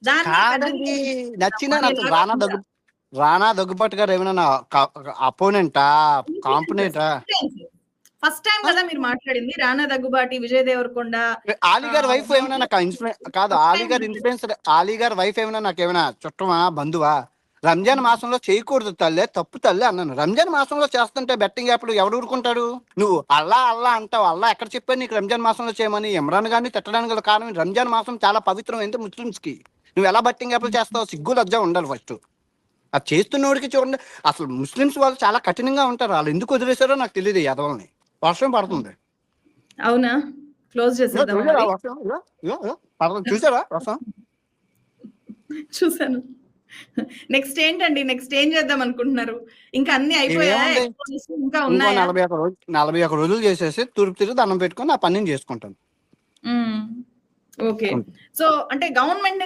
దాన్ని కాదండి నచ్చిన అసలు పెద్దది రానా దగ్గుపాటి గారు ఏమైనా అపోనెంటా కాంపనెంటా? ఫస్ట్ టైం కదా మీరు మాట్లాడింది. రానా దగ్గుబాటి, విజయ్ దేవరకొండ, ఆలీ గారి వైఫ్ ఏమైనా నాకు కాదు, ఆలీ గారి వైఫ్ ఏమైనా నాకేమైనా చుట్టమా బంధువా? రంజాన్ మాసంలో చేయకూడదు తల్లే, తప్పు తల్లి అన్నాను. రంజాన్ మాసంలో చేస్తుంటే బెట్టింగ్ యాప్లు ఎవడు ఊరుకుంటాడు? నువ్వు అల్లా అల్లా అంటావు, అల్లా ఎక్కడ చెప్పాను నీకు రంజాన్ మాసంలో చేయమని? ఇమ్రాన్ గారిని తిట్టడానికి గల కారణం రంజాన్ మాసం చాలా పవిత్రమైంది ముస్లిమ్స్ కి. నువ్వు ఎలా బెట్టింగ్ యాప్లు చేస్తావు? సిగ్గు లజ్జ ఉండాలి ఫస్ట్. అది చేస్తున్నోడికి చూడండి. అసలు ముస్లిమ్స్ వాళ్ళు చాలా కఠినంగా ఉంటారు. వాళ్ళు ఎందుకు వదిలేశారో నాకు తెలియదు ఈ ఎదవల్ని. వర్షం పడుతుంది. అవునా? క్లోజ్ చేసేద్దామా చూసారా మరి? వర్షం? పడుతుంది, చూసారా వర్షం? చూసాను. నెక్స్ట్ ఏంటండి? నెక్స్ట్ ఏం చేద్దాం అనుకుంటున్నారు? ఇంకా అన్ని అయిపోయాయా? ఏముంది, ఇంకా ఇంకో ఉన్నాయా? 41 రోజులు చేసేసి తూర్పు తిరిగి దండం పెట్టుకొని ఆ పని నేను చేసుకుంటాను. ఓకే. సో అంటే గవర్నమెంట్